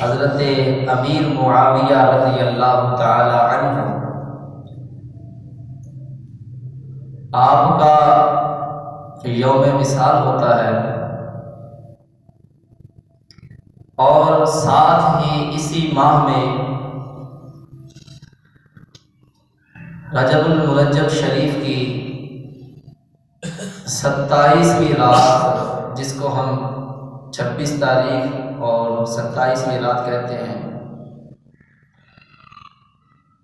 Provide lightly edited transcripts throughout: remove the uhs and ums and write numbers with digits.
حضرت امیر معاویہ رضی اللہ تعالی عنہ آپ کا یوم وصال ہوتا ہے، اور ساتھ ہی اسی ماہ میں رجب المرجب شریف کی 27ویں رات، جس کو ہم 26 تاریخ اور 27ویں رات کہتے ہیں،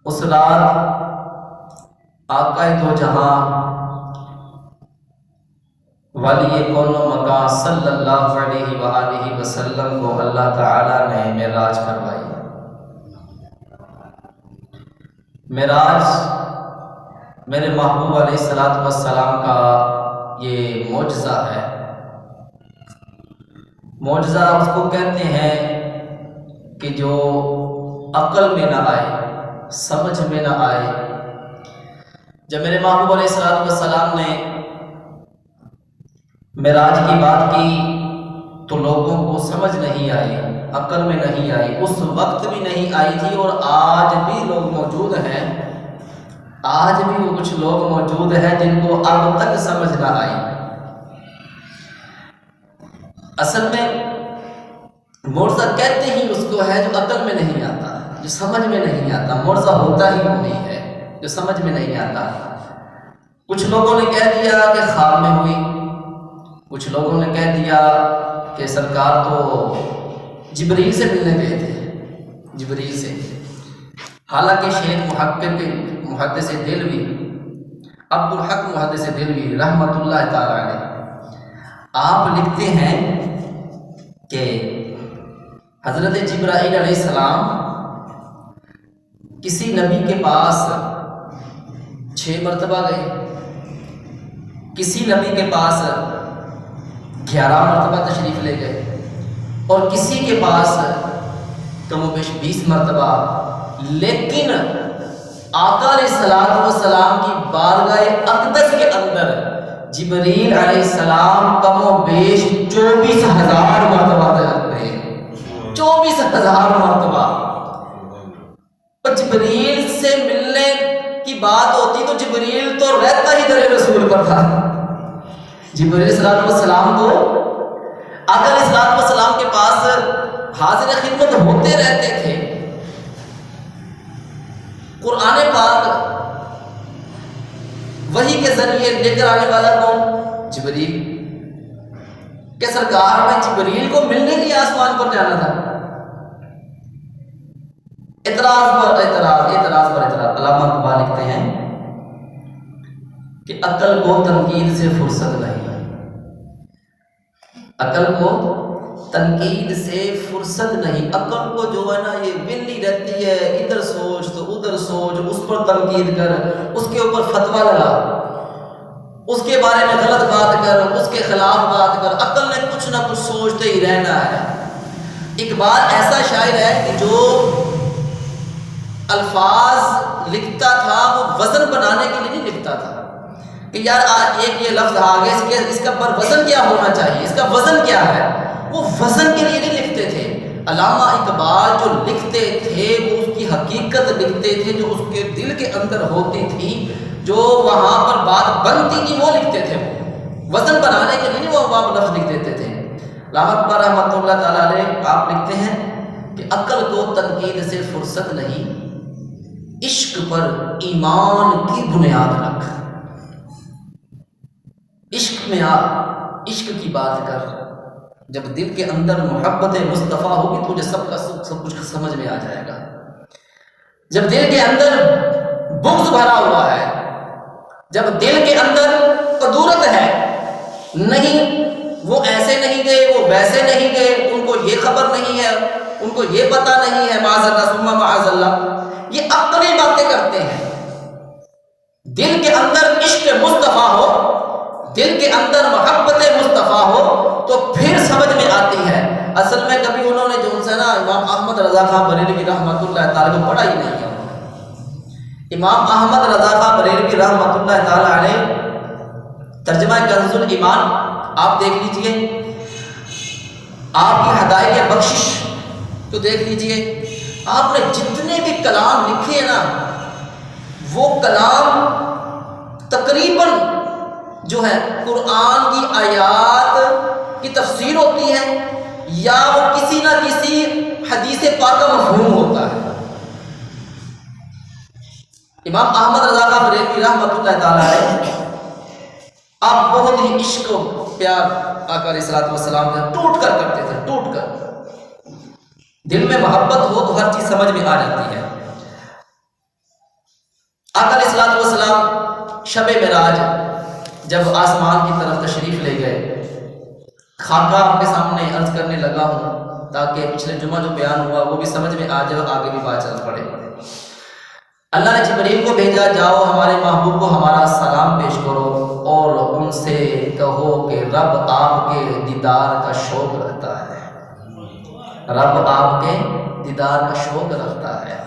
اس رات آقا دو جہاں ولی کون و مکان صلی اللہ علیہ وآلہ وسلم کو اللہ تعالیٰ نے معراج کروائی۔ معراج میرے محبوب علیہ السلام کا یہ معجزہ ہے۔ معجزہ اس کو کہتے ہیں کہ جو عقل میں نہ آئے، سمجھ میں نہ آئے۔ جب میرے محبوب علیہ السلام نے معراج کی بات کی تو لوگوں کو سمجھ نہیں آئی، عقل میں نہیں آئی، اس وقت بھی نہیں آئی تھی، اور آج بھی لوگ موجود ہیں، آج بھی وہ کچھ لوگ موجود ہیں جن کو اب تک سمجھ نہ آئی۔ اصل میں معجزہ کہتے ہی اس کو ہے جو عقل میں نہیں آتا، جو سمجھ میں نہیں آتا۔ معجزہ ہوتا ہی وہی ہے جو سمجھ میں نہیں آتا۔ کچھ لوگوں نے کہہ دیا کہ خواب میں ہوئی، کچھ لوگوں نے کہہ دیا کہ سرکار تو جبریل سے ملنے گئے تھے، جبریل سے۔ حالانکہ شیخ محدث دہلوی عبدالحق محدث دہلوی رحمۃ اللہ تعالی علیہ، آپ لکھتے ہیں کہ حضرت جبرائیل علیہ السلام کسی نبی کے پاس 6 مرتبہ گئے، کسی نبی کے پاس 11 مرتبہ تشریف لے گئے، اور کسی کے پاس کم و بیش 20 مرتبہ۔ لیکن آقا علیہ السلام کی بارگاہ اقدس کے اندر جبریل علیہ السلام کم و بیش 24,000 مرتبہ تک گئے، 24,000 مرتبہ۔ اور جبریل سے ملنے کی بات ہوتی تو جبریل تو رہتا ہی در رسول پر تھا۔ جبریل علیہ السلام کو آقا علیہ السلام کے پاس حاضر خدمت ہوتے رہتے تھے۔ قرآن پاک وحی کے ذریعے لے کر آنے والا کون؟ جبریل۔ کہ سرکار میں جبریل کو ملنے کے لیے آسمان پر جانا تھا۔ اعتراض پر اعتراض، اعتراض پر اعتراض۔ علامہ اقبال لکھتے ہیں کہ عقل کو تنقید سے فرصت نہیں، عقل کو تنقید سے فرصت نہیں۔ عقل کو جو ہے نا یہ ولی رہتی ہے، ادھر سوچ تو ادھر سوچ، اس پر تنقید کر، اس کے اوپر فتویٰ لگا، اس کے بارے میں غلط بات کر، اس کے خلاف بات کر۔ عقل نے کچھ نہ کچھ سوچتے ہی رہنا ہے۔ اقبال ایسا شاعر ہے کہ جو الفاظ لکھتا تھا وہ وزن بنانے کے لیے نہیں لکھتا تھا کہ یار آج ایک یہ لفظ آ گیا، اس کا پر وزن کیا ہونا چاہیے، اس کا وزن کیا ہے، وہ وزن کے لیے نہیں لکھتے تھے۔ علامہ اقبال جو لکھتے تھے وہ اس کی حقیقت لکھتے تھے، جو اس کے دل کے اندر ہوتی تھی، جو وہاں پر بات بنتی تھی وہ لکھتے تھے۔ وہ وزن بنانے کے لیے نہیں وہ وہاں لفظ لکھ دیتے تھے۔ علامہ اقبال رحمۃ اللہ تعالیٰ علیہ آپ لکھتے ہیں کہ عقل کو تنقید سے فرصت نہیں، عشق پر ایمان کی بنیاد رکھ۔ عشق میں آ، عشق کی بات کر۔ جب دل کے اندر محبت مصطفیٰ ہوگی تجھے سب کچھ سمجھ میں آ جائے گا۔ جب دل کے اندر بغض بھرا ہوا ہے، جب دل کے اندر قدورت ہے، نہیں وہ ایسے نہیں گئے، وہ ویسے نہیں گئے، ان کو یہ خبر نہیں ہے، ان کو یہ پتہ نہیں ہے، معاذ اللہ ثم معاذ اللہ، یہ عقلی باتیں کرتے ہیں۔ دل کے اندر عشق مصطفیٰ ہو، دل کے اندر محبت مصطفیٰ ہو تو پھر سمجھ میں آتی ہے۔ اصل میں کبھی انہوں نے جو ان سے نا امام احمد رضا خان بریلوی رحمۃ اللہ تعالیٰ کو پڑھا ہی نہیں ہے۔ امام احمد رضا خان بریلوی رحمۃ اللہ تعالیٰ علیہ ترجمہ کنز الایمان آپ دیکھ لیجئے، آپ کی ہدایت بخشش تو دیکھ لیجئے، آپ نے جتنے بھی کلام لکھے ہیں نا، وہ کلام تقریباً جو ہے قرآن کی آیات کی تفسیر ہوتی ہے، یا وہ کسی نہ کسی حدیث پاک کا مفہوم ہوتا ہے۔ امام احمد رضا خان بریلوی رحمۃ اللہ تعالیٰ علیہ، آپ بہت ہی عشق و پیار آقا علیہ الصلوۃ والسلام نے ٹوٹ کر کرتے تھے، ٹوٹ کر۔ دل میں محبت ہو تو ہر چیز سمجھ میں آ جاتی ہے۔ آقا علیہ الصلوۃ والسلام شب معراج جب آسمان کی طرف تشریف لے گئے، خاکہ آپ کے سامنے عرض کرنے لگا ہوں تاکہ پچھلے جمعہ جو بیان ہوا وہ بھی سمجھ میں آ جائے اور آگے بھی بات چل پڑے۔ اللہ نے جبریل کو بھیجا، جاؤ ہمارے محبوب کو ہمارا سلام پیش کرو اور ان سے کہو کہ رب آپ کے دیدار کا شوق رکھتا ہے، رب آپ کے دیدار کا شوق رکھتا ہے۔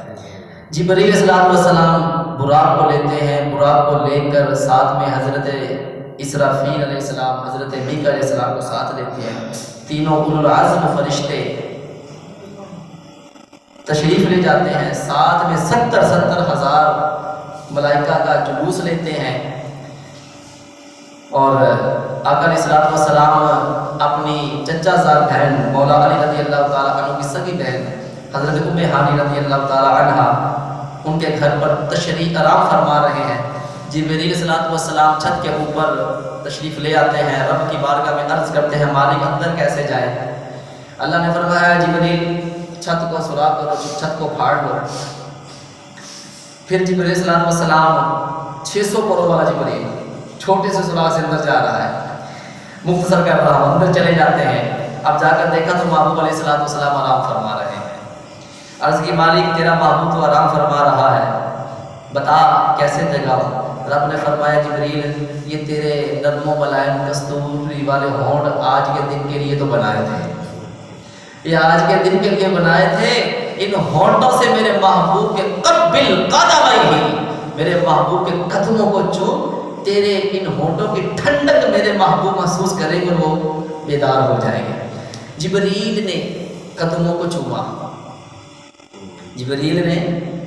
جبریل علیہ السلام براق کو لیتے ہیں، براق کو لے کر ساتھ میں حضرت اسرافیل علیہ السلام، حضرت میکا علیہ السلام کو ساتھ لیتے ہیں، تینوں اولو العزم فرشتے تشریف لے جاتے ہیں، ساتھ میں 70 ہزار ملائکہ کا جلوس لیتے ہیں، اور آقا علیہ السلام اپنی چچا زاد بہن مولا علی رضی اللہ تعالیٰ عنہ کی سگی بہن حضرت ام ہانی رضی اللہ تعالیٰ عنہ ان کے گھر پر تشریف آرام فرما رہے ہیں۔ جبریل علیہ السلام چھت کے اوپر تشریف لے آتے ہیں، رب کی بارگاہ میں عرض کرتے ہیں مالک اندر کیسے جائے؟ اللہ نے فرمایا جبریل چھت کو سوراخ کرو، چھت کو پھاڑ لو۔ پھر جبریل علیہ السلام 600 کروڑ والا جبریل چھوٹے سے سوراخ سے اندر جا رہا ہے، مختصر کر رہا ہوں، اندر چلے جاتے ہیں۔ اب جا کر دیکھا تو محبوب علیہ السلام آرام فرما رہے ہیں۔ عرض کی مالک تیرا محبوب تو آرام فرما رہا ہے، بتا کیسے جگہ؟ رب نے فرمایا جبریل یہ تیرے نرم و ملائم کستوری والے ہونٹ آج کے دن کے لیے تو بنائے تھے، یہ آج کے دن کے لیے بنائے تھے، ان ہونٹوں سے میرے محبوب کے قبل قدمہ، میرے محبوب کے قدموں کو چھو، تیرے ان ہونٹوں کی ٹھنڈک میرے محبوب محسوس کریں گے، وہ بیدار ہو جائیں گے۔ جبریل نے قدموں کو چوما، جبریل نے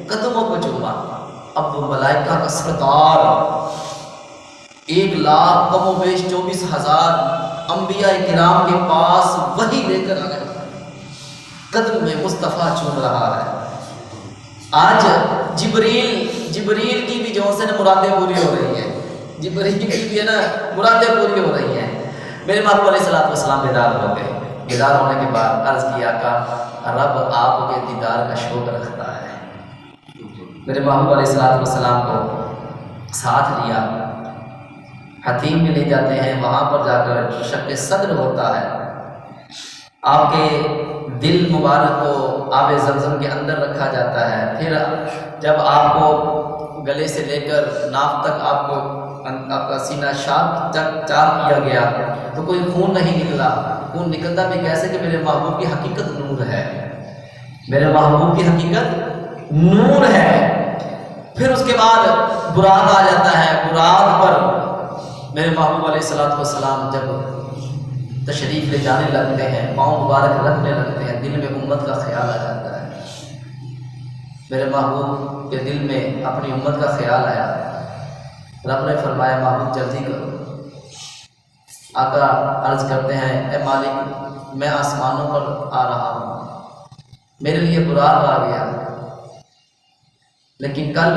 قدموں کو چوما۔ اب ملائکہ کا سردار 1,00,000 کم و بیش 24,000 انبیاء کرام کے پاس وحی لے کر آ گئے، قدم میں مصطفیٰ چوم رہا ہے۔ آج جبریل کی بھی جو سے مرادیں پوری ہو رہی ہیں، جبریل کی بھی ہے نا مرادیں پوری ہو رہی ہیں۔ میرے محبوب علیہ السلام بیدار ہو گئے، بیدار ہونے کے بعد عرض کیا کہ رب آپ کے دیدار کا شوق رکھتا ہے۔ میرے محبوب علیہ السلام کو ساتھ لیا، حتیم میں لے جاتے ہیں، وہاں پر جا کر شق صدر ہوتا ہے، آپ کے دل مبارک کو آب زمزم کے اندر رکھا جاتا ہے۔ پھر جب آپ کو گلے سے لے کر ناف تک آپ کا سینہ شاق تک چار کیا گیا تو کوئی خون نہیں نکلا۔ خون نکلتا بھی کیسے کہ میرے محبوب کی حقیقت نور ہے، میرے محبوب کی حقیقت نور ہے۔ پھر اس کے بعد براق آ جاتا ہے، براق پر میرے محبوب علیہ السلام جب تشریف لے جانے لگتے ہیں، پاؤں مبارک رکھنے لگتے ہیں، دل میں امت کا خیال آ جاتا ہے۔ میرے محبوب کے دل میں اپنی امت کا خیال آیا، رب نے فرمایا محبوب جلدی کرو۔ آقا عرض کرتے ہیں اے مالک میں آسمانوں پر آ رہا ہوں، میرے لیے براق آ گیا، لیکن کل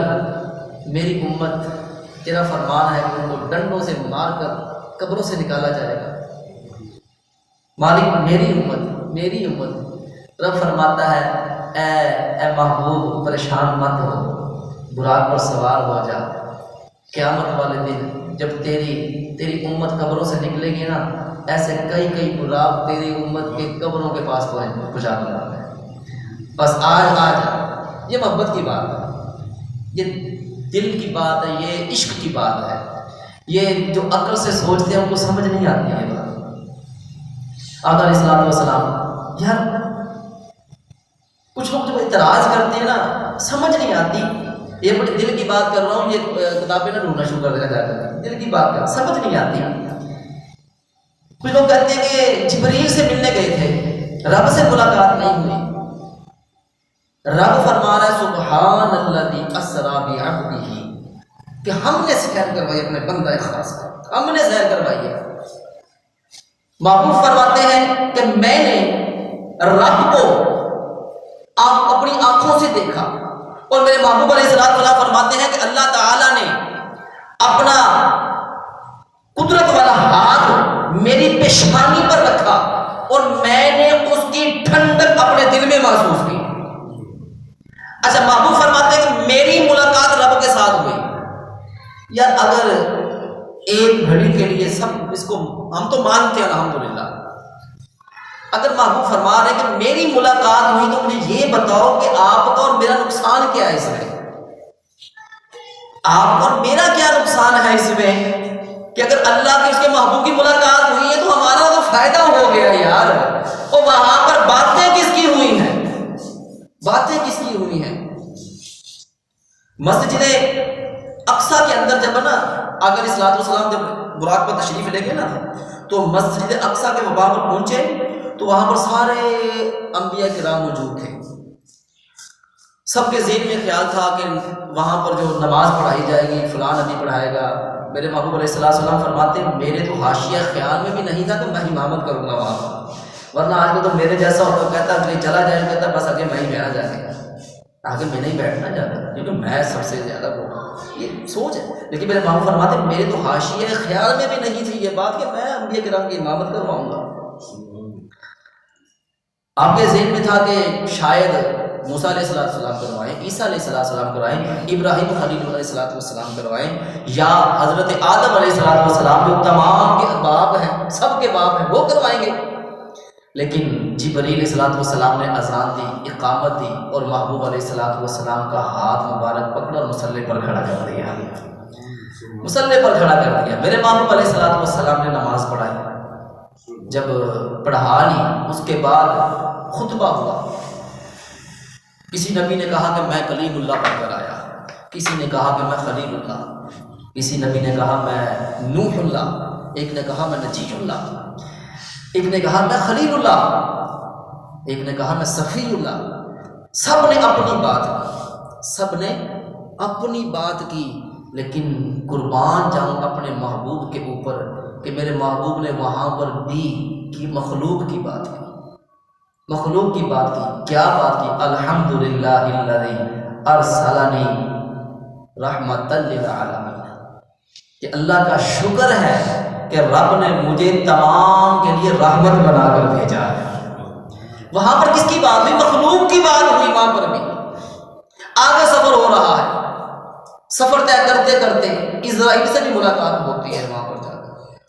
میری امت تیرا فرمان ہے کہ ان کو ڈنڈوں سے مار کر قبروں سے نکالا جائے گا۔ مالک میری امت رب فرماتا ہے اے محبوب پریشان مت ہو، براق پر سوار ہو جا، قیامت والے دن جب تیری امت قبروں سے نکلے گی نا، ایسے کئی براق تیری امت کے قبروں کے پاس پہنچا رہا ہے۔ بس آج یہ محبت کی بات ہے، یہ دل کی بات ہے، یہ عشق کی بات ہے، یہ جو عقل سے سوچتے ہیں ان کو سمجھ نہیں آتی ہے بات۔ آقا علیہ السلام یار کچھ لوگ جب اعتراض کرتے ہیں نا سمجھ نہیں آتی، یہ بڑی دل کی بات کر رہا ہوں، یہ کتابیں نہ ڈھونڈنا شروع کر دینا چاہتا ہے، دل کی بات کر سمجھ نہیں آتی۔ کچھ لوگ کہتے ہیں کہ جبریل سے ملنے گئے تھے، رب سے ملاقات نہیں ہوئی۔ رب فرما رہا ہے سبحان الذی اسری بعبدہ، کہ ہم نے سیر کروائی اپنے بندہ خاص کا، ہم نے سیر کروائی ہے۔ محبوب فرماتے ہیں کہ میں نے رب کو آپ اپنی آنکھوں سے دیکھا، اور میرے محبوب علیہ السلام فرماتے ہیں کہ اللہ تعالیٰ نے اپنا قدرت والا ہاتھ میری پیشانی پر رکھا اور میں نے اس کی ٹھنڈک اپنے دل میں محسوس کی۔ اچھا، محبوب فرماتے ہیں کہ میری ملاقات رب کے ساتھ ہوئی۔ یار اگر ایک گھڑی کے لیے سب اس کو ہم تو مانتے ہیں الحمدللہ، اگر محبوب فرما رہے کہ میری ملاقات ہوئی تو مجھے یہ بتاؤ کہ آپ کا اور میرا نقصان کیا ہے اس میں؟ آپ اور میرا کیا نقصان ہے اس میں کہ اگر اللہ کے اس کے محبوب کی ملاقات ہوئی ہے تو ہمارا تو فائدہ ہو گیا یار۔ اور وہاں پر باتیں کس کی ہوئی ہیں؟ باتیں کس کی ہوئی ہیں؟ مسجد اقصیٰ کے اندر جب نا آقا علیہ الصلوۃ والسلام جب براق پر تشریف لے گئے نا تو مسجد اقصیٰ کے وباء پر پہنچے تو وہاں پر سارے انبیاء کرام موجود تھے۔ سب کے ذہن میں خیال تھا کہ وہاں پر جو نماز پڑھائی جائے گی فلاں نبی پڑھائے گا۔ میرے محبوب علیہ السلام فرماتے ہیں میرے تو حاشیہ خیال میں بھی نہیں تھا کہ میں امامت کروں گا وہاں پر، ورنہ آج کو تو میرے جیسا ہوتا کہتا کہ چلا جائے، کہتا بس آگے میں ہی بیٹھا جائے گا، آگے میں نہیں بیٹھنا چاہتا کیونکہ میں سب سے زیادہ وہ یہ سوچ ہے۔ لیکن میرے محبوب فرماتے ہیں میرے تو حاشیہ خیال میں بھی نہیں تھی یہ بات کہ میں انبیاء کرام کی امامت کرواؤں گا۔ آپ کے ذہن میں تھا کہ شاید موسیٰ علیہ السلام کروائیں، عیسیٰ علیہ السلام کروائیں، ابراہیم خلیل علیہ السلام کروائیں، یا حضرت آدم علیہ السلام جو تمام کے باپ ہیں، سب کے باپ ہیں، وہ کروائیں گے۔ لیکن جبریل علیہ السلام نے اذان دی، اقامت دی، اور محبوب علیہ السلام کا ہاتھ مبارک پکڑا اور مصلی پر کھڑا کر دیا، مصلی پر کھڑا کر دیا۔ میرے محبوب علیہ السلام نے نماز پڑھائی، جب پڑھا لی اس کے بعد خطبہ ہوا۔ کسی نبی نے کہا کہ میں کلیم اللہ پڑھ کر آیا، کسی نے کہا کہ میں خلیل اللہ، کسی نبی نے کہا میں نوح اللہ، ایک نے کہا میں نجی اللہ، ایک نے کہا میں خلیل اللہ، ایک نے کہا میں صفی اللہ۔ سب نے اپنی بات کی، سب نے اپنی بات کی، لیکن قربان جاؤں اپنے محبوب کے اوپر کہ میرے محبوب نے وہاں پر بھی کی مخلوق کی بات کی، مخلوق کی بات کی۔ کیا بات کی؟ الحمدللہ الذی ارسلنی رحمۃ للعالمین، کہ اللہ کا شکر ہے کہ رب نے مجھے تمام کے لیے رحمت بنا کر بھیجا ہے۔ وہاں پر کس کی بات ہوئی؟ مخلوق کی بات ہوئی۔ وہاں پر بھی آگے سفر ہو رہا ہے، سفر طے کرتے کرتے اسرائیل سے بھی ملاقات ہوتی ہے وہاں پر جا کر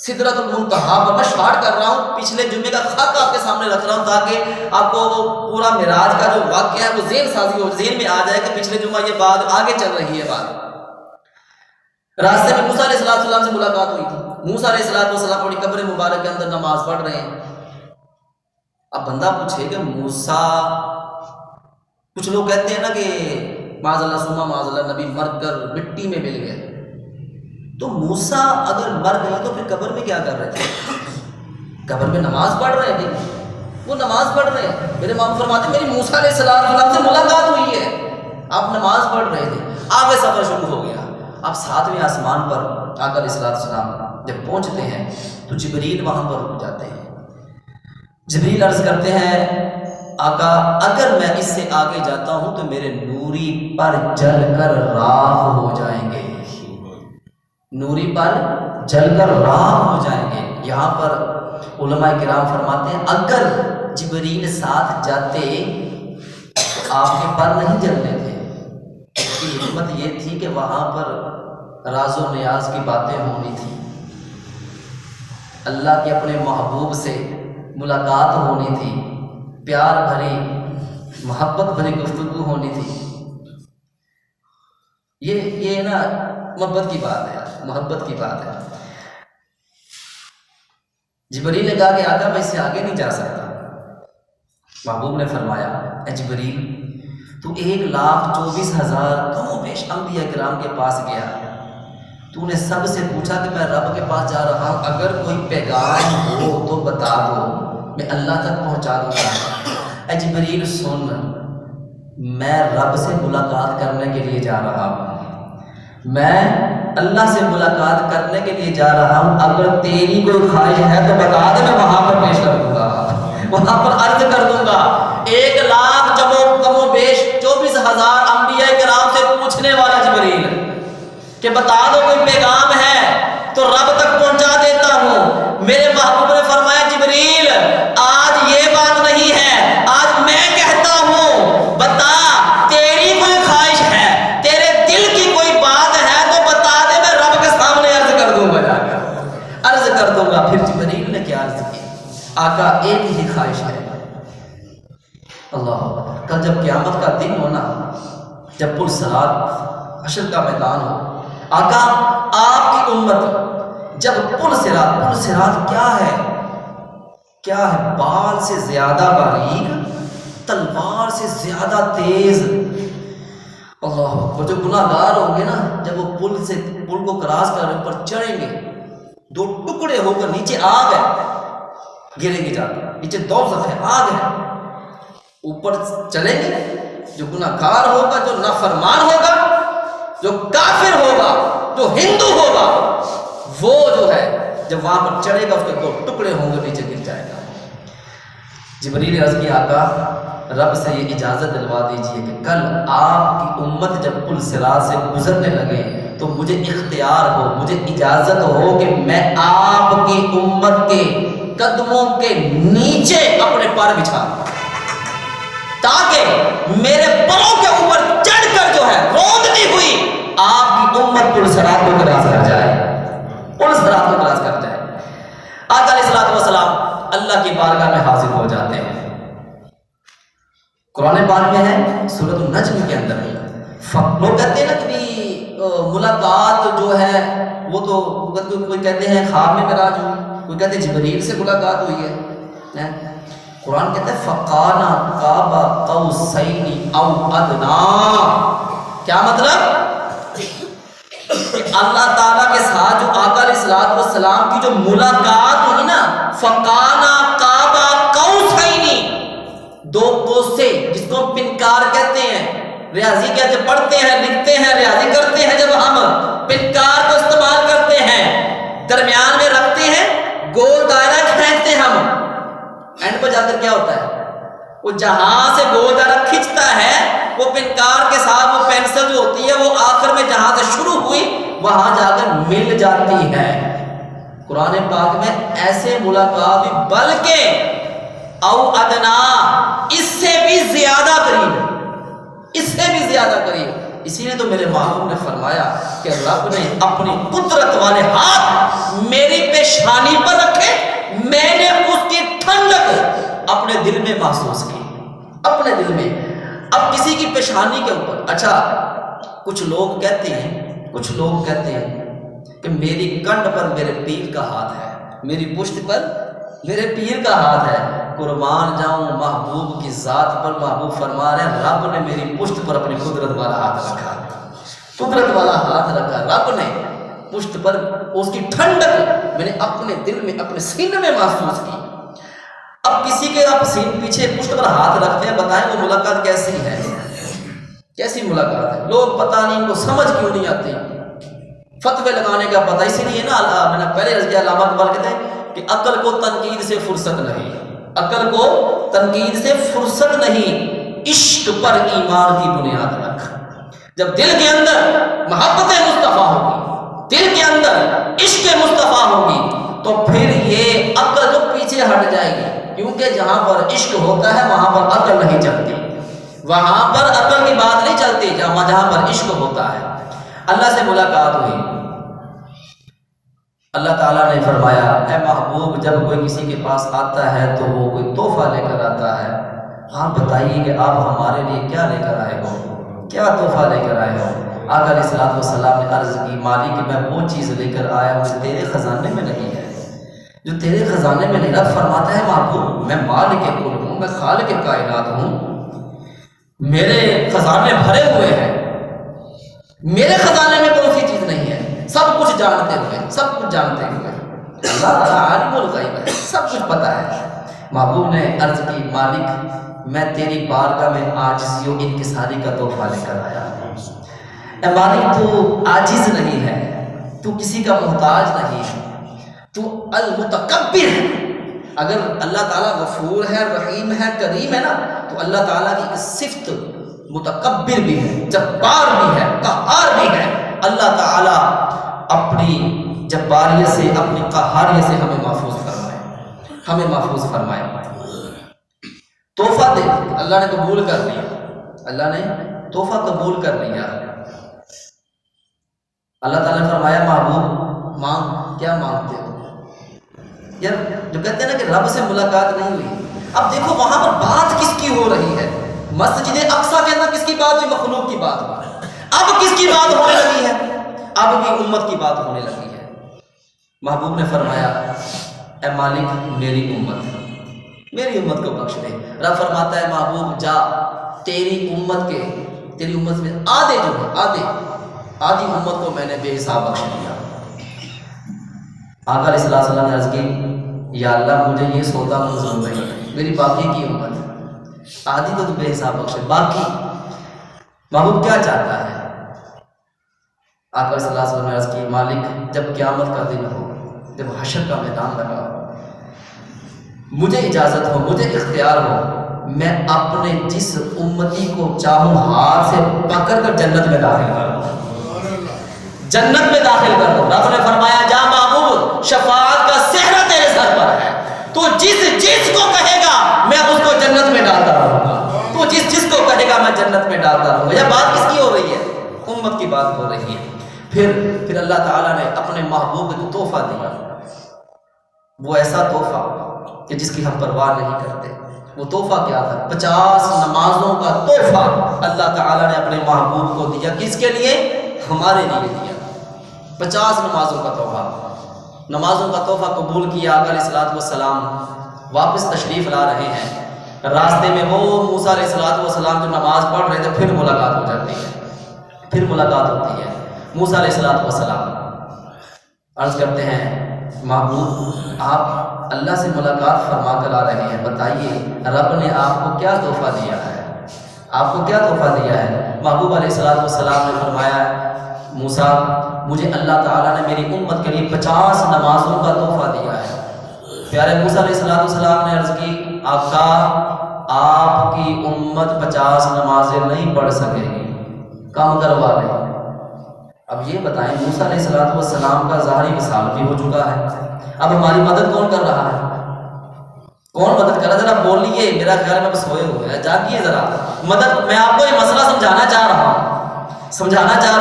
سدرۃ المنتہا پر۔ میں شارٹ کر رہا ہوں، پچھلے جمعے کا خط آپ کے سامنے رکھ رہا ہوں تاکہ آپ کو وہ پورا معراج کا جو واقعہ ہے وہ ذہن سازی ہو، ذہن میں آ جائے کہ پچھلے جمعہ یہ بات آگے چل رہی ہے۔ بات راستے میں موسیٰ علیہ السلام سے ملاقات ہوئی تھی۔ موسیٰ علیہ السلام اپنی قبر مبارک کے اندر نماز پڑھ رہے ہیں۔ اب بندہ پوچھے کہ موسیٰ، کچھ لوگ کہتے ہیں نا کہ معاذ اللہ ثم معاذ اللہ نبی مر کر مٹی میں مل گئے، تو موسیٰ اگر مر گئے تو پھر قبر میں کیا کر رہے تھے؟ قبر میں نماز پڑھ رہے ہیں، وہ نماز پڑھ رہے ہیں۔ میرے امام فرماتے ہیں میری موسیٰ علیہ السلام سے ملاقات ہوئی ہے، آپ نماز پڑھ رہے تھے۔ آگے سفر شروع ہو گیا۔ اب 7ویں آسمان پر آقا علیہ السلام جب پہنچتے ہیں تو جبریل وہاں پر رک جاتے ہیں۔ جبریل عرض کرتے ہیں آقا اگر میں اس سے آگے جاتا ہوں تو میرے نوری پر جل کر راکھ ہو جائیں گے، نوری پر جل کر راکھ ہو جائیں گے۔ یہاں پر علماء کرام فرماتے ہیں اگر جبریل ساتھ جاتے تو آپ کے پر نہیں جلنے تھے۔ اس کی حکمت یہ تھی کہ وہاں پر راز و نیاز کی باتیں ہونی تھی، اللہ کے اپنے محبوب سے ملاقات ہونی تھی، پیار بھری محبت بھری گفتگو ہونی تھی۔ یہ نا محبت کی بات ہے، محبت کی بات ہے۔ جبریل نے کہا کہ آقا میں اس سے آگے نہیں جا سکتا۔ محبوب نے فرمایا اے جبریل تو 1,24,000 کم و بیش انبیاء کرام کے پاس گیا، تو نے سب سے پوچھا کہ میں رب کے پاس جا رہا ہوں، اگر کوئی پیغام ہو تو بتا دو، میں اللہ تک پہنچا دوں گا۔ اے جبریل سن، میں رب سے ملاقات کرنے کے لیے جا رہا ہوں، میں اللہ سے ملاقات کرنے کے لیے جا رہا ہوں، اگر تیری کوئی خواہش ہے تو بتا دے، میں وہاں پر پیش کر دوں گا، وہاں پر عرض کر دوں گا۔ 1,00,000 کم و بیش 24,000 انبیاء کرام سے پوچھنے والا جبریل کہ بتا دو کوئی پیغام ہے تو رب تک پہنچا دیتا ہوں۔ میرے محبوب نے فرمایا جبریل آج یہ بات نہیں ہے، آج میں کہتا ہوں بتا تیری کوئی خواہش ہے، تیرے دل کی کوئی بات ہے تو بتا دے، میں رب کے سامنے عرض کر دوں گا، جا کر عرض کر دوں گا۔ پھر جبریل نے کیا عرض کی؟ آقا ایک ہی خواہش ہے۔ اللہ اکبر۔ کل جب قیامت کا دن ہونا، جب پل صراط حشر کا میدان ہو، آقا آپ کی امت جب پل صراط کیا ہے؟ کیا ہے؟ بال سے زیادہ باریک، تلوار سے زیادہ تیز۔ اللہ اکبر۔ جو گناہ گار ہوں گے نا، جب وہ پل کو کراس کر اوپر چڑھیں گے، 2 ٹکڑے ہو کر نیچے آگ ہے، گریں گے، جا کے نیچے دوزخ ہے، آگ ہے، اوپر چلیں گے۔ جو گناہ گار ہوگا، جو نافرمان ہوگا، جو کافر ہوگا، جو ہندو ہوگا، وہ جو ہے جب وہاں پر چڑھے گا اس کے 2 ٹکڑے ہوں گے، نیچے گر جائے گا۔ جبریل نے عرض کیا آقا رب سے یہ اجازت دلوا دیجئے کہ کل آپ کی امت جب پل صراط سے گزرنے لگے تو مجھے اختیار ہو، مجھے اجازت ہو کہ میں آپ کی امت کے قدموں کے نیچے اپنے پار بچھا دوں، تاکہ میرے پروں کے اوپر چڑھ کر جو ہے روندتی ہوئی آپ کی امت پل صراط کو کراس کر جائے، پل صراط کو کراس کر جائے۔ آقا علیہ الصلوۃ والسلام اللہ کی بارگاہ میں حاضر ہو جاتے ہیں۔ قرآن پاک میں ہے سورۃ النجم کے اندر لوگ کہتے ہیں نا کہ ملاقات جو ہے وہ تو کوئی کہتے ہیں خواب میں معراج ہوئی، کوئی کہتے ہیں جبریل سے ملاقات ہوئی ہے۔ قرآن کہتا ہے فَقَانَ قَابَ قَوْسَيْنِ أَوْ أَدْنَىٰ۔ کیا مطلب؟ کہ اللہ تعالیٰ کے ساتھ جو آقا علیہ الصلوۃ والسلام کی جو ملاقات ہوئی نا، فَقَانَ قَابَ قَوْسَيْنِ، 2 کوسے، جس کو ہم پنکار کہتے ہیں، ریاضی کہتے ہیں، پڑھتے ہیں، لکھتے ہیں، ریاضی کرتے ہیں، جب ہم پنکار کو استعمال کرتے ہیں، درمیان میں رکھتے ہیں، گول دائرہ کھینچتے ہیں ہم، اینڈ پر جا کر کیا ہوتا ہے؟ وہ جہاں سے گول دائرہ کھینچتا ہے وہ پنکار کے ساتھ وہ پینسل جو ہوتی ہے وہ آخر میں جہاں سے شروع ہوئی وہاں جا کر مل جاتی ہے۔ قرآن پاک میں ایسے ملاقات بھی، بلکہ او ادنا، اس سے بھی زیادہ قریب، اس سے بھی زیادہ قریب۔ اسی لیے تو میرے محبوب نے فرمایا کہ رب نے اپنی قدرت والے ہاتھ میری پیشانی پر رکھے، میں نے اس کی ٹھنڈک اپنے دل میں محسوس کی، اپنے دل میں۔ اب کسی کی پیشانی کے اوپر، اچھا کچھ لوگ کہتے ہیں کہ میری کنڈ پر میرے پیر کا ہاتھ ہے، میری پشت پر میرے پیر کا ہاتھ ہے۔ قربان جاؤں محبوب کی ذات پر، محبوب فرما رہے ہیں رب نے میری پشت پر اپنی قدرت والا ہاتھ رکھا، قدرت والا ہاتھ رکھا، رب نے پشت پر اس کی ٹھنڈک میں نے اپنے دل میں، اپنے سینے میں محسوس کی۔ اب کسی کے آپ پیچھے پشت پر ہاتھ رکھتے ہیں، بتائیں وہ ملاقات کیسی ہے؟ کیسی ملاقات ہے؟ لوگ پتہ نہیں ان کو سمجھ کیوں نہیں آتی، فتوے لگانے کا پتہ۔ اسی لیے نا میں نے پہلے عرض کیا، علامہ اقبال کہتے ہیں کہ عقل کو تنقید سے فرصت نہیں، عقل کو تنقید سے فرصت نہیں، عشق پر ایمان کی بنیاد رکھ۔ جب دل کے اندر محبت مصطفیٰ ہوگی، دل کے اندر عشق مصطفیٰ ہوگی، تو پھر یہ عقل جو پیچھے ہٹ جائے گی، کیونکہ جہاں پر عشق ہوتا ہے وہاں پر عقل نہیں چلتی، وہاں پر عقل کی بات نہیں چلتی، جہاں پر عشق ہوتا ہے۔ اللہ سے ملاقات ہوئی، اللہ تعالیٰ نے فرمایا اے محبوب جب کوئی کسی کے پاس آتا ہے تو وہ کوئی تحفہ لے کر آتا ہے، آپ بتائیے کہ آپ ہمارے لیے کیا لے کر آئے ہو، کیا تحفہ لے کر آئے ہو؟ آقا علیہ الصلوۃ والسلام نے عرض کی مالک کہ میں وہ چیز لے کر آیا ہوں جو تیرے خزانے میں نہیں ہے، جو تیرے خزانے میں نہیں۔ رب فرماتا ہے محبوب میں مالک کل ہوں، میں خالق کائنات ہوں، میرے خزانے بھرے ہوئے ہیں، میرے خزانے میں کون سی چیز نہیں ہے؟ سب کچھ جانتے ہوئے، سب کچھ جانتے ہوئے اللہ تعالیٰ عالم الغیب ہے، سب کچھ پتہ ہے۔ محبوب نے عرض کی مالک میں تیری بارگاہ میں عاجزی و انکساری کا تحفہ لے کر آیا ہوں۔ اے مالک تو عاجز نہیں ہے، تو کسی کا محتاج نہیں ہے، تو المتکبر ہے۔ اگر اللہ تعالیٰ غفور ہے، رحیم ہے، کریم ہے نا، تو اللہ تعالیٰ کی صفت متکبر بھی ہے، جبار بھی ہے، قہار بھی ہے۔ اللہ تعالیٰ اپنی جباریت سے، اپنی قہاریت سے ہمیں محفوظ فرمائے، ہمیں محفوظ فرمائے۔ تحفہ دے، اللہ نے قبول کر لیا، اللہ نے تحفہ قبول کر لیا۔ اللہ تعالیٰ نے فرمایا محبوب مانگ، کیا مانگتے ہو؟ یار جو کہتے ہیں نا کہ رب سے ملاقات نہیں ہوئی، اب دیکھو وہاں پر بات کس کی ہو رہی ہے؟ مسجد اقصیٰ کے اندر کس کی بات ہوئی؟ مخلوق کی بات ہوئی۔ اب کس کی بات ہونے لگی ہے؟ اب بھی امت کی بات ہونے لگی ہے۔ محبوب نے فرمایا اے مالک میری امت کو بخش دے۔ رب فرماتا ہے محبوب جا، تیری امت میں آدھی امت کو میں نے بے حساب بخش دیا۔ آقا علیہ السلام نے عرض کی یا اللہ مجھے یہ سودا منظور نہیں، میری باقی کی امت آدھی کو تو بے حساب بخش، باقی محبوب کیا چاہتا ہے؟ آقا علیہ السلام نے عرض کی مالک جب قیامت کا دن ہو، جب حشر کا میدان لگا ہو، مجھے اجازت ہو، مجھے اختیار ہو، میں اپنے جس امتی کو چاہوں ہاتھ سے پکڑ کر جنت میں داخل کر دوں، جنت میں داخل کر دوں۔ رب نے فرمایا جا محبوب شفاعت کا صحرا تیرے سر پر ہے، تو جس کو کہے گا میں اس کو جنت میں ڈالتا رہوں گا، تو جس کو کہے گا میں جنت میں ڈالتا رہوں گا۔ یہ بات کس کی ہو رہی ہے؟ امت کی بات ہو رہی ہے۔ پھر اللہ تعالیٰ نے اپنے محبوب کو تحفہ دیا، وہ ایسا تحفہ کہ جس کی ہم پرواہ نہیں کرتے۔ وہ تحفہ کیا تھا؟ 50 نمازوں کا تحفہ اللہ تعالیٰ نے اپنے محبوب کو دیا۔ کس کے لیے؟ ہمارے لیے دیا۔ 50 نمازوں کا تحفہ، نمازوں کا تحفہ قبول کیا۔ آقا علیہ السلام واپس تشریف لا رہے ہیں، راستے میں وہ موسیٰ علیہ السلام جو نماز پڑھ رہے تھے، پھر ملاقات ہو جاتی ہے، پھر ملاقات ہوتی ہے۔ موسیٰ علیہ السلام عرض کرتے ہیں محبوب آپ اللہ سے ملاقات فرما کر آ رہے ہیں، بتائیے رب نے آپ کو کیا تحفہ دیا ہے؟ آپ کو کیا تحفہ دیا ہے؟ محبوب علیہ السلام نے فرمایا موسیٰ مجھے اللہ تعالیٰ نے میری امت کے لیے 50 نمازوں کا تحفہ دیا ہے۔ پیارے موسیٰ علیہ السلام نے عرض کی آقا آپ کی امت 50 نمازیں نہیں پڑھ سکے گی، کم کروا لیں۔ اب یہ بتائیں موسیٰ علیہ السلام کا ظاہری وصال بھی ہو چکا ہے، اب ہماری مدد کون کر رہا ہے؟ کون مدد کر رہا ہے؟ ذرا بولیے، میرا خیال میں بس سوئے ہوئے ہیں، جاگیے ذرا مدد۔ میں آپ کو یہ مسئلہ سمجھانا چاہ رہا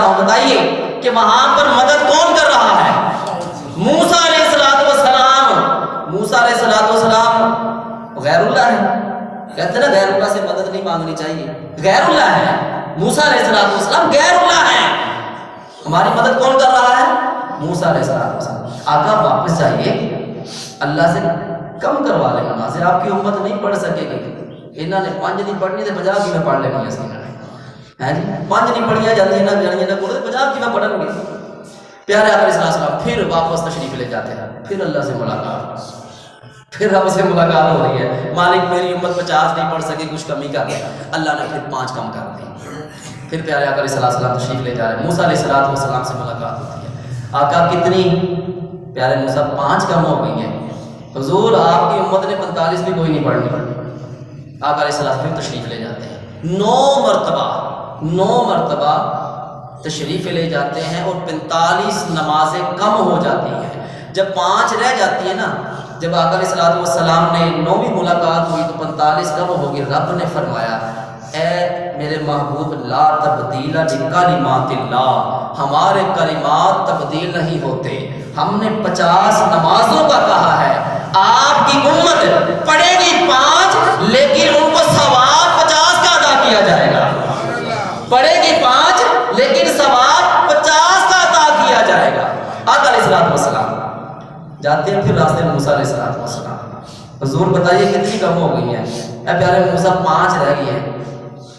ہوں، بتائیے کہ وہاں پر مدد کون کر رہا ہے؟ موسیٰ علیہ السلام۔ موسیٰ علیہ السلام غیر اللہ ہے، کہتے ہیں نا غیر اللہ سے مدد نہیں مانگنی چاہیے، غیر اللہ ہے۔ موسیٰ علیہ السلام غیر اللہ ہے، ہماری مدد کون کر رہا ہے؟ موسیٰ علیہ السلام۔ آقا واپس جائیے، اللہ سے کم کروا لیں نمازیں، آپ کی امت نہیں پڑھ سکے گی۔ انہوں نے 5 نہیں پڑھنی تھے 50 کی میں پڑھ لینی ہے، ہے جی 5 نہیں پڑھیا جاتی نہ جانیے نہ کوڑے 50 کی میں پڑھن گے۔ پیارے آقا علیہ السلام پھر واپس تشریف لے جاتے ہیں، پھر اللہ سے ملاقات، پھر رب سے ملاقات ہو رہی ہے، مالک میری امت 50 نہیں پڑھ سکے، کچھ کمی کر دیا۔ اللہ نے پھر 5 کم کر دی۔ پھر پیارے آقا علیہ السلام تشریف لے جا رہے ہیں، موسیٰ علیہ السلام سے ملاقات ہوتی ہے۔ آقا کتنی؟ پیارے موسیٰ 5 کم ہو گئی ہیں حضور، آپ کی امت نے 45 بھی کوئی نہیں پڑھنی۔ آقا علیہ السلام پھر تشریف لے جاتے ہیں، 9 مرتبہ تشریف لے جاتے ہیں، اور 45 نمازیں کم ہو جاتی ہیں۔ جب 5 رہ جاتی ہے نا، جب آقا علیہ السلام نے 9ویں ملاقات ہوئی تو 45 کم ہو گئی۔ رب نے فرمایا اے میرے محبوب لا تبدیل لکلمات اللہ، ہمارے کلمات تبدیل نہیں ہوتے، ہم نے 50 نمازوں کا کہا ہے، آپ کی امت پڑھے گی 5 لیکن ان کو ثواب 50 کا ادا کیا جائے گا، پڑھے گی 5 لیکن ثواب 50 کا ادا کیا جائے گا۔ آقا علیہ السلام جاتے ہیں، پھر راستے میں موسیٰ علیہ السلام، حضور بتائیے کتنی کم ہو گئی ہیں؟ اے پیارے موسیٰ 5 رہ گئی ہیں۔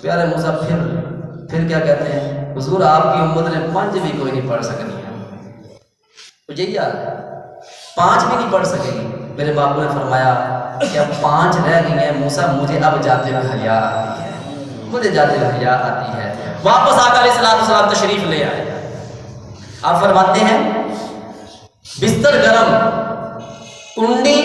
پیارے موسیٰ پھر کیا کہتے ہیں؟ حضور آپ کی امت نے 5 بھی کوئی نہیں پڑھ سکنی ہے، تو یہی حال ہے، 5 بھی نہیں پڑھ سکے گی۔ میرے باپو نے فرمایا کہ اب 5 رہ گئی ہیں موسیٰ، مجھے اب جاتے ہوئے حیا آتی ہے، مجھے جاتے ہوئے حیا آتی ہے۔ واپس آقا علیہ السلام تشریف لے آئے۔ آپ فرماتے ہیں بستر گرم، کنڈی،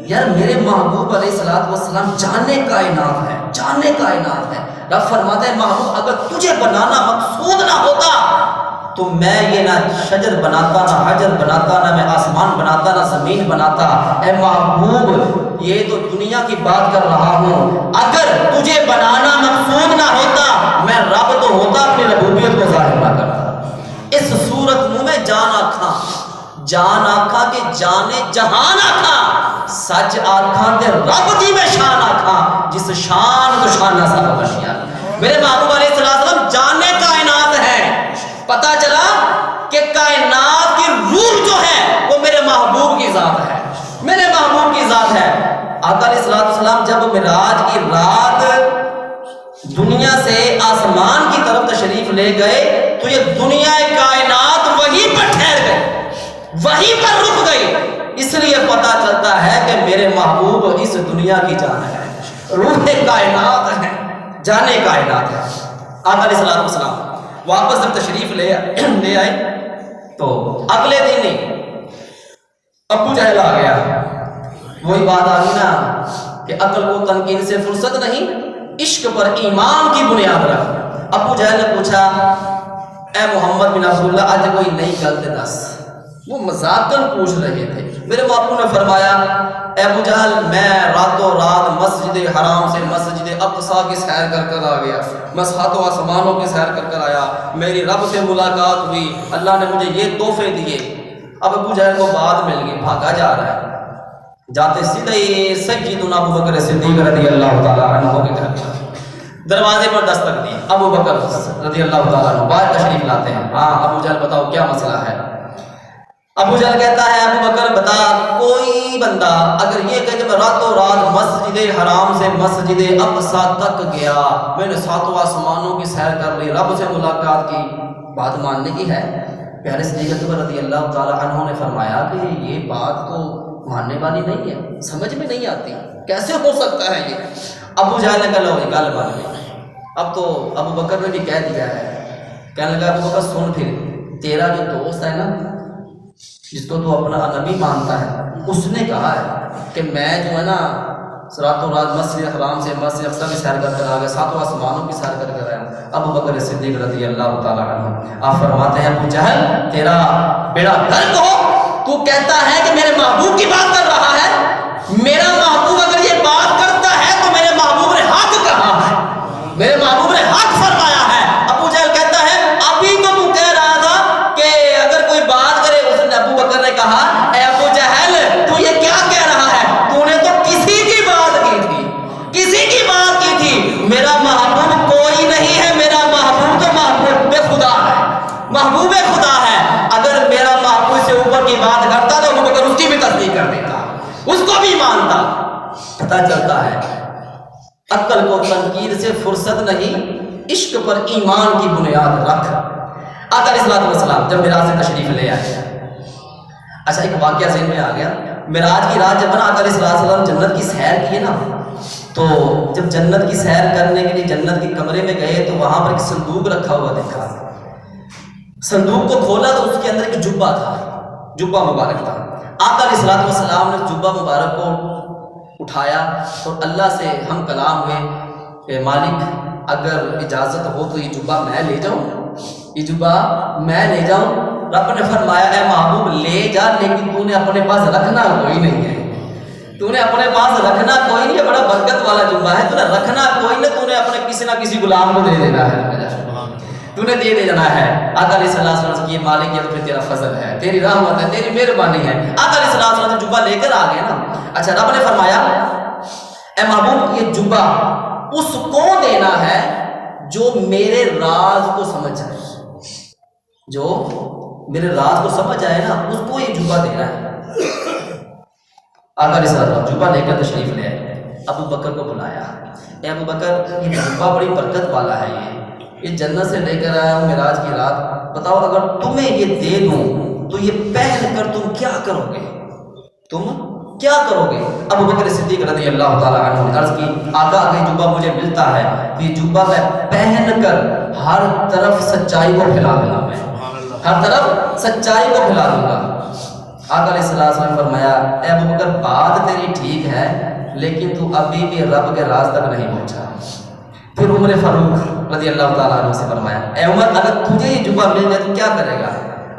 یار میرے محبوب علیہ السلام جانے کائنات ہے، جانے کائنات ہے۔ رب فرماتے ہیں محبوب اگر تجھے بنانا مقصود نہ ہوتا تو میں یہ نہ شجر بناتا، نہ حجر بناتا، نہ میں آسمان بناتا، نہ زمین بناتا۔ اے محبوب یہ تو دنیا کی بات کر رہا ہوں، اگر تجھے بنانا مقصود نہ ہوتا میں رب تو ہوتا، اپنی ربوبیت کو ظاہر نہ کرتا۔ اس صورت منہ میں جان آکھاں، جان آکھاں کہ جانے جہان آکھاں، سچ آکھاں کہ رب دی میں شان آکھاں، جس شان تو شان نہ سب بشیاں۔ میرے محبوب علیہ السلام جانے کائنات ہے۔ پتا چلا کہ کائنات کی روح جو ہے وہ میرے محبوب کی ذات ہے، میرے محبوب کی ذات ہے۔ آقا علیہ السلام جب معراج کی رات دنیا سے آسمان کی طرف تشریف لے گئے تو یہ دنیا کائنات وہیں پر ٹھہر گئی، وہیں پر رک گئی۔ اس لیے پتا چلتا ہے کہ میرے محبوب اس دنیا کی جان ہے، روح کائنات ہے، جانے کائنات ہے۔ آقا علیہ السلام واپس جب تشریف لے آئے تو اگلے دن ہی ابو جہل آ گیا۔ وہی بات آ گئی نا کہ عقل کو تنقید سے فرصت نہیں، عشق پر ایمان کی بنیاد رکھ۔ ابو جہل نے پوچھا اے محمد بن عبداللہ آج کوئی نئی غلط دس، وہ مذاقاً پوچھ رہے تھے۔ میرے باپو نے فرمایا اے ابو جہل میں راتوں رات مسجد حرام سے مسجد اقصیٰ کی سیر کر کر آ گیا، میں ساتوں آسمانوں کی سیر کر کر آیا، میری رب سے ملاقات ہوئی، اللہ نے مجھے یہ تحفے دیے۔ اب ابو جہل کو بات مل گئی، بھاگا جا رہا ہے، جاتے سیدھے سیدنا ابو بکر صدیق رضی اللہ تعالیٰ عنہ کے گھر دروازے پر دستک دی۔ ابو بکر رضی اللہ تعالیٰ عنہ باہر تشریف لاتے ہیں۔ ہاں ابو جہل بتاؤ کیا مسئلہ ہے؟ ابو جہل کہتا ہے ابو بکر بتا، کوئی بندہ اگر یہ کہے کہ میں راتوں رات مسجد حرام سے مسجد اقصیٰ تک گیا، میں نے ساتوں آسمانوں کی سیر کر لی، رب سے ملاقات کی، بات ماننے کی ہے؟ پیارے صدیق اکبر رضی اللہ تعالیٰ عنہ نے فرمایا کہ یہ بات تو ماننے والی نہیں ہے، سمجھ میں نہیں آتی، کیسے ہو سکتا ہے یہ؟ ابو جہل نے کہا لو یہ گل مان لی۔ اب تو ابو بکر نے بھی کہہ دیا ہے، کہنے لگا ابو بکر سن پھر، تیرا جو دوست ہے نا جس کو تو اپنا نبی مانتا ہے، اس نے کہا ہے کہ میں جو ہے نا راتوں رات مسجد حرام سے مسجد اقصیٰ کی سیر کر کر آ گیا، ساتوں آسمانوں کی سیر کر کر آیا۔ ابو بکر صدیق رضی اللہ تعالیٰ عنہ آپ فرماتے ہیں ابو جہل تیرا بیڑا غرق ہو، تو کہتا ہے کہ میرے محبوب کی بات کر رہا ہے، میرا محبوب اگر یہ بات کرتا ہے تو میرے محبوب نے حق کہا ہے، میرے محبوب نے حق فرمایا ہے۔ ابو جہل کہتا ہے ابھی تو تو کہہ رہا تھا کہ اگر کوئی بات کرے، اس نے ابو بکر نے کہا اے ابو جہل تو یہ کیا کہہ رہا ہے، تو نے تو کسی کی بات کی تھی، کسی کی بات کی تھی، میرا محبوب کوئی نہیں ہے، میرا محبوب تو محبوب خدا ہے، محبوب خدا ہے۔ اگر میرا محبوب سے اوپر کی بات کرتا تو ابو بکر اس کی بھی تصدیق کر دیتا، اس کو بھی مانتا۔ پتہ چلتا ہے عقل کو تنقید سے فرصت نہیں، عشق پر ایمان کی بنیاد رکھ۔ آقا علیہ السلام جب معراج سے تشریف لے آئے، اچھا ایک واقعہ ذہن میں آ گیا، معراج کی رات جب نا آقا علیہ السلام جنت کی سیر کیے نا، تو جب جنت کی سیر کرنے کے لیے جنت کے کمرے میں گئے تو وہاں پر ایک صندوق رکھا ہوا دیکھا۔ صندوق کو کھولا تو اس کے اندر ایک جبہ تھا، جبہ مبارک تھا۔ آقا علیہ السلام نے جبہ مبارک کو اٹھایا اور اللہ سے ہم کلام ہوئے کہ مالک اگر اجازت ہو تو یہ جبہ میں لے جاؤں، یہ جبہ میں لے جاؤں؟ رب نے فرمایا اے محبوب لے جا، لیکن تو نے اپنے پاس رکھنا کوئی نہیں ہے، تو نے اپنے پاس رکھنا کوئی نہیں ہے، بڑا برکت والا جبہ ہے، تو نے رکھنا کوئی نہیں، تو نے اپنے کسی نہ کسی غلام کو دے دینا ہے، تو نے دے دینا ہے۔ آقا علیہ السلام کی مالک یہ تو پھر تیرا فضل ہے، تیری رحمت ہے، تیری مہربانی ہے۔ آقا علیہ السلام جبہ لے کر آ گئے نا۔ اچھا رب نے فرمایا اے محبوب یہ جبہ اس کو دینا ہے جو میرے راز کو سمجھ جائے، جو میرے راز کو سمجھ آئے نا اس کو یہ جبہ دینا ہے۔ آقا علیہ السلام جبہ لے کر تشریف لے آئے، ابو بکر کو بلایا، اے ابو بکر یہ جبہ بڑی برکت والا ہے، یہ جنت سے لے کر آیا ہوں معراج کی رات، بتاؤ اگر تمہیں یہ دے دوں تو یہ پہن کر تم کیا کرو گے؟ تم کیا کرو گے؟ ابو بکر صدیق رضی اللہ تعالیٰ عنہ نے عرض کی آقا اگر یہ جبہ مجھے ملتا ہے تو یہ جبہ میں پہن کر ہر طرف سچائی کو پھیلا دوں گا، میں ہر طرف سچائی کو پھیلا دوں گا۔ آقا علیہ السلام نے فرمایا اے ابو بکر بات تیری ٹھیک ہے لیکن تو ابھی بھی رب کے راز تک نہیں پہنچا۔ پھر عمر فاروق رضی اللہ تعالیٰ عنہ سے فرمایا اے عمر اگر تجھے یہ جبہ مل جائے تو کیا کرے گا؟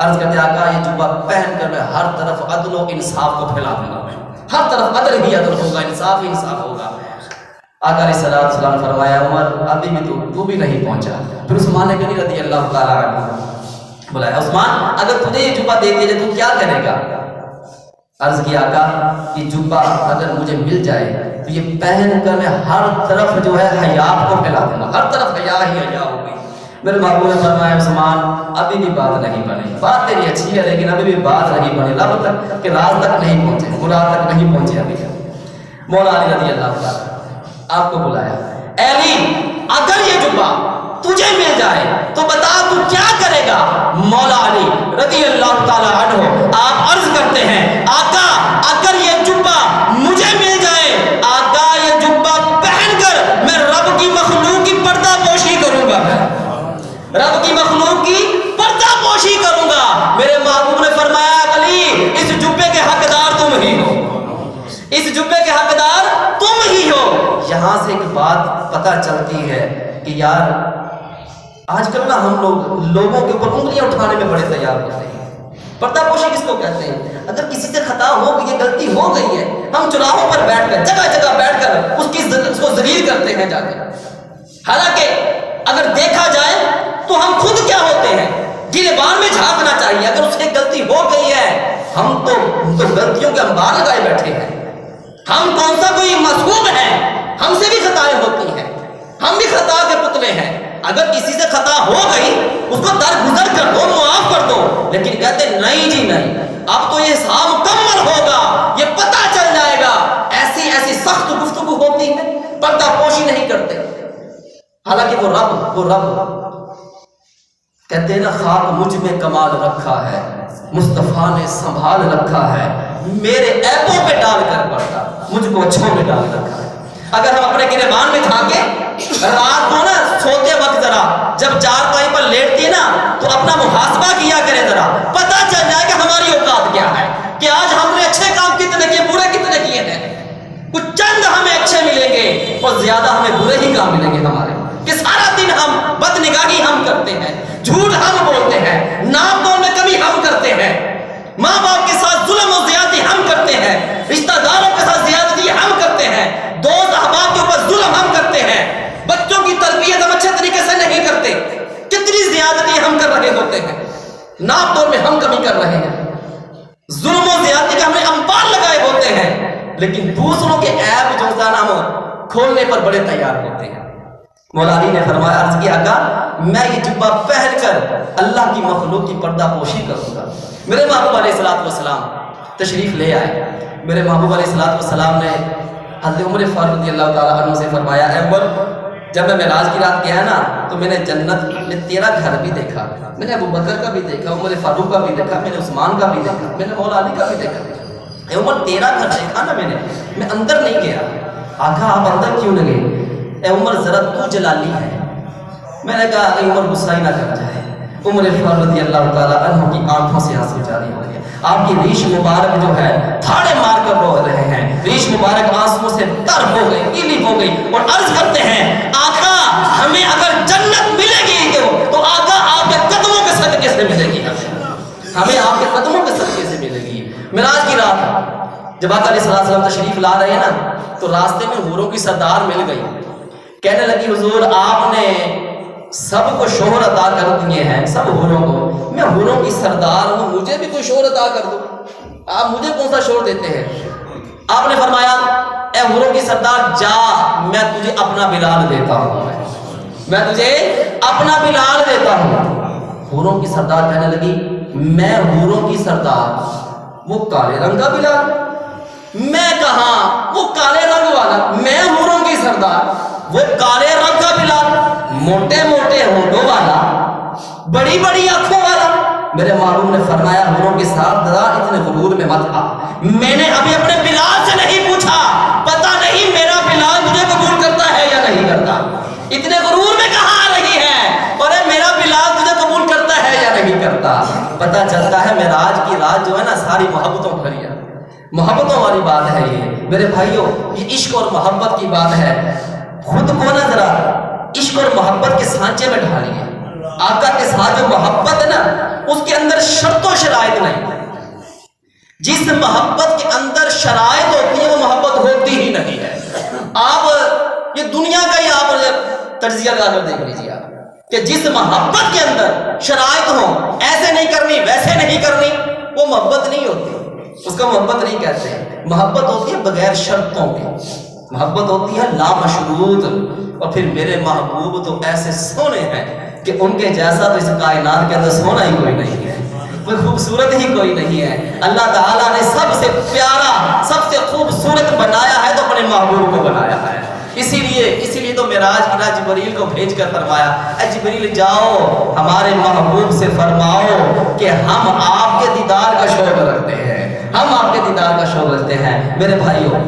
عرض کرتے آقا یہ جبہ پہن کر میں ہر طرف عدل و انصاف کو پھیلا دوں گا، میں ہر طرف عدل ہی عدل ہوگا، انصاف ہی انصاف ہوگا۔ آقا علیہ السلام نے فرمایا عمر ابھی بھی تو بھی نہیں پہنچا۔ پھر عثمان غنی رضی اللہ تعالیٰ عنہ بلایا عثمان اگر تجھے یہ جبہ دے دیا جائے تو کیا کرے گا؟ عرض کیا آقا یہ جبہ اگر مجھے مل جائے تو یہ پہن کر میں ہر طرف جو ہے حیا کو پھیلا دوں گا، ہر طرف حیا ہی حیا ہوگی۔ میرے محبوب نے فرمایا عثمان ابھی بھی بات نہیں بنی، بات تیری اچھی ہے لیکن ابھی بھی بات نہیں بنی، رب تک کہ راز تک نہیں پہنچے، مراد تک نہیں پہنچے ابھی۔ مولا علی رضی اللہ تعالیٰ آپ کو بلایا اے علی اگر یہ جبہ تجھے مل جائے تو بتا تو کیا کرے گا؟ مولا علی رضی اللہ تعالیٰ عنہ آپ عرض کرتے ہیں آقا اگر یہ جبہ مجھے مل جائے آقا یہ جبہ پہن کر میں رب کی مخلوق کی پردہ پوشی کروں گا، رب کی مخلوق کی پردہ پوشی کروں گا۔ میرے محبوب نے فرمایا علی اس جبے کے حقدار تم ہی ہو، اس جبے کے حقدار تم ہی ہو۔ یہاں سے ایک بات پتہ چلتی ہے کہ یار آج کل نا ہم لوگوں کے اوپر انگلیاں اٹھانے میں بڑے تیار ہوتے ہیں۔ پردہ پوشی کس کو کہتے ہیں؟ اگر کسی سے خطا ہو گئی ہے، غلطی ہو گئی ہے، ہم چراہوں پر بیٹھ کر جگہ جگہ بیٹھ کر اس کو ذلیل کرتے ہیں جا کے۔ حالانکہ اگر دیکھا جائے تو ہم خود کیا ہوتے ہیں، گریبان میں جھانکنا چاہیے۔ اگر اس سے غلطی ہو گئی ہے ہم تو غلطیوں کے انبار لگائے بیٹھے ہیں، ہم کون سا کوئی معصوم ہے؟ ہم سے بھی خطائیں ہوتی ہیں، ہم بھی خطا کے پتلے ہیں۔ اگر کسی سے خطا ہو گئی اس کو درگزر کر دو، معاف کر دو، لیکن کہتے نہیں جی نہیں اب تو یہ حساب مکمل ہوگا، یہ پتہ چل جائے گا۔ ایسی ایسی سخت گفتگو ہوتی ہے، پردہ پوشی نہیں کرتے۔ حالانکہ وہ رب کہتے ہیں نا خاک مجھ میں کمال رکھا ہے، مصطفیٰ نے سنبھال رکھا ہے، میرے عیبوں پہ ڈال کر پردہ مجھ کو اچھوں میں ڈال رکھا ہے۔ اگر ہم اپنے گریبان میں جھانکے رات کو نا سوتے وقت ذرا جب چارپائی پر لیٹتی ہے نا تو اپنا محاسبہ کیا کرے، ذرا پتہ چل جائے کہ ہماری اوقات کیا ہے، کہ آج ہم نے اچھے کام کتنے کیے، برے کتنے کیے ہیں۔ کچھ چند ہمیں اچھے ملیں گے اور زیادہ ہمیں برے ہی کام ملیں گے ہمارے، کہ سارا دن ہم بد نگاہی ہم کرتے ہیں، جھوٹ ہم بولتے ہیں، ناپ تول میں کمی ہم کرتے ہیں، ماں باپ کے ساتھ ظلم و زیادتی ہم کرتے ہیں، رشتہ داروں کے ساتھ زیادتی ہم کرتے ہیں، دوست احباب کے اوپر ظلم ہم کرتے ہیں، بچوں کی تربیت ہم اچھے طریقے سے نہیں کرتے، کتنی زیادتی ہم کر رہے ہوتے ہیں، ناپ تول میں ہم کمی کر رہے ہیں، ظلم و زیادتی کے ہم نے امپار لگائے ہوتے ہیں، لیکن دوسروں کے عیب جو ہم کھولنے پر بڑے تیار ہوتے ہیں۔ مولا علی نے فرمایا عرض کیا آقا میں یہ جبہ پہن کر اللہ کی مخلوق کی پردہ پوشی کروں گا۔ میرے محبوب علیہ السلام تشریف لے آئے۔ میرے محبوب علیہ السلام نے حضرت عمر فاروق رضی اللہ تعالیٰ عنہ سے فرمایا اے عمر جب میں معراج کی رات گیا نا تو میں نے جنت میں تیرا گھر بھی دیکھا، میں نے ابو بکر کا بھی دیکھا، عمر فاروق کا بھی دیکھا، میں نے عثمان کا بھی دیکھا، میں نے مولا علی کا بھی دیکھا۔ اے عمر تیرا گھر دیکھا نا میں اندر نہیں گیا۔ آقا آپ اندر کیوں نہ گئے؟ اے عمر ذرا تو جلالی ہے۔ میں نے کہا اے عمر غصہ ہی نہ کر جائے۔ عمر فاروق رضی اللہ تعالیٰ عنہ کی آنکھوں سے آنسو جاری ہو گئے، آپ کی ریش مبارک جو ہے تھاڑے مار کر رو رہے ہیں، ریش مبارک آنسو سے تر ہو گئی، گیلی ہو گئی، اور عرض کرتے ہیں آقا ہمیں اگر جنت ملے گی تو آقا آپ کے قدموں کے صدقے سے ملے گی، ہمیں آپ کے قدموں کے صدقے سے ملے گی۔ معراج کی رات جب آقا علیہ السلام تشریف لا رہے ہیں نا تو راستے میں حوروں کی سردار مل گئی، کہنے لگی حضور آپ نے سب کو شوہر عطا کر دیے ہیں، سب حوروں کو، میں حوروں کی سردار ہوں، مجھے بھی کوئی شوہر عطا کر دو، آپ مجھے کون سا شوہر دیتے ہیں؟ آپ نے فرمایا اے حوروں کی سردار جا میں تجھے اپنا بلال دیتا ہوں، میں تجھے اپنا بلال دیتا ہوں۔ حوروں کی سردار کہنے لگی میں حوروں کی سردار، وہ کالے رنگ کا بلال، میں کہاں وہ کالے رنگ والا، میں حوروں کی سردار، وہ کالے رنگ کا بلال، موٹے موٹے ہونٹوں والا، بڑی بڑی آنکھوں والا، میرے محبوب نے فرمایا حوروں کے ساتھ ذرا اتنے غرور میں مت آ. میں نے ابھی اپنے بلال سے نہیں پوچھا، پتہ نہیں میرا بلال مجھے قبول کرتا ہے یا نہیں کرتا. اتنے غرور میں کہاں آ رہی ہے؟ اور میرا بلال تجھے قبول کرتا ہے یا نہیں کرتا. پتہ چلتا ہے معراج کی رات جو ہے نا ساری محبتوں بھری ہے، محبتوں والی بات ہے. یہ میرے بھائیوں یہ عشق اور محبت کی بات ہے. خود کو نہ ذرا عشق اور محبت کے سانچے میں ڈھالیے. آقا کے ساتھ جو محبت ہے نا اس کے اندر شرط و شرائط نہیں. جس محبت کے اندر شرائط ہوتی ہے وہ محبت ہوتی ہی نہیں ہے. آپ یہ دنیا کا ہی آپ تجزیہ لگا کر دیکھ لیجیے آپ کہ جس محبت کے اندر شرائط ہوں، ایسے نہیں کرنی ویسے نہیں کرنی، وہ محبت نہیں ہوتی، اس کا محبت نہیں کہتے. محبت ہوتی ہے بغیر شرطوں کے، محبت ہوتی ہے لا مشروط. اور پھر میرے محبوب تو ایسے سونے ہیں کہ ان کے جیسا تو اس کائنات کے اندر سونا ہی کوئی نہیں ہے، کوئی خوبصورت ہی کوئی نہیں ہے. اللہ تعالیٰ نے سب سے پیارا سب سے خوبصورت بنایا ہے تو اپنے محبوب کو بنایا ہے. اسی لیے تو معراج کی رات جبریل کو بھیج کر فرمایا اے جبریل جاؤ ہمارے محبوب سے فرماؤ کہ ہم آپ کے دیدار کا شوق رکھتے ہیں، ہم آپ کے دیدار کا شوق رکھتے ہیں. میرے بھائیوں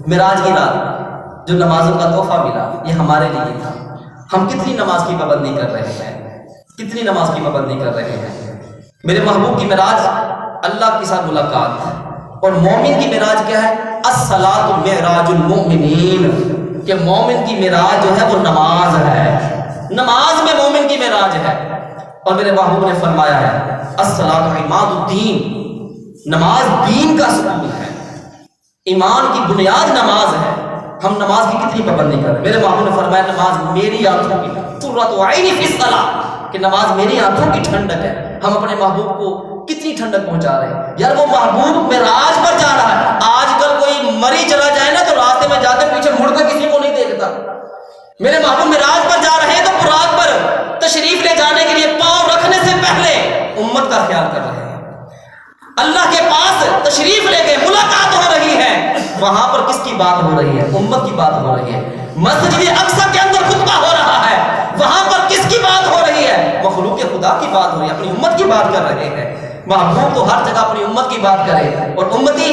معراج کی رات جو نمازوں کا تحفہ ملا یہ ہمارے لیے تھا. ہم کتنی نماز کی پابندی کر رہے ہیں، کتنی نماز کی پابندی کر رہے ہیں. میرے محبوب کی معراج اللہ کے ساتھ ملاقات، اور مومن کی معراج کیا ہے؟ الصلاۃ معراج المؤمنین، کہ مومن کی معراج جو ہے وہ نماز ہے، نماز میں مومن کی معراج ہے. اور میرے محبوب نے فرمایا ہے الصلاۃ عماد الدین، نماز دین کا ستون ہے، ایمان کی بنیاد نماز ہے. ہم نماز کی کتنی پابندی کر رہے ہیں. میرے محبوب نے فرمایا نماز میری آنکھوں کی قرۃ عینی فی الصلاۃ، کہ نماز میری آنکھوں کی ٹھنڈک ہے. ہم اپنے محبوب کو کتنی ٹھنڈک پہنچا رہے ہیں. یار وہ محبوب معراج پر جا رہا ہے. آج کل کوئی مری چلا جائے نا تو راستے میں جاتے پیچھے مڑ کر کسی کو نہیں دیکھتا. میرے محبوب معراج پر جا رہے ہیں تو براق پر تشریف لے جانے کے لیے پاؤں رکھنے سے پہلے امت کا خیال کر رہے ہیں. اللہ کے پاس تشریف لے کے ملاقات ہو رہی ہے، وہاں پر کس کی بات ہو رہی ہے؟ امت کی بات ہو رہی ہے. مسجد اقصی کے اندر خطبہ ہو رہا ہے، وہاں پر کس کی بات ہو رہی ہے؟ مخلوق خدا کی بات ہو رہی ہے، اپنی امت کی بات کر رہے ہیں. محبوب تو ہر جگہ اپنی امت کی بات کرے اور امتی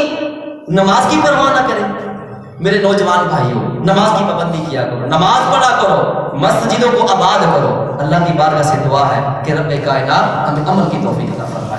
نماز کی پرواہ نہ کرے. میرے نوجوان بھائیوں نماز کی پابندی کیا کرو، نماز پڑھا کرو، مسجدوں کو آباد کرو. اللہ کی بارگاہ سے دعا ہے کہ رب کائنات ہمیں عمل کی توفیق عطا فرمائے.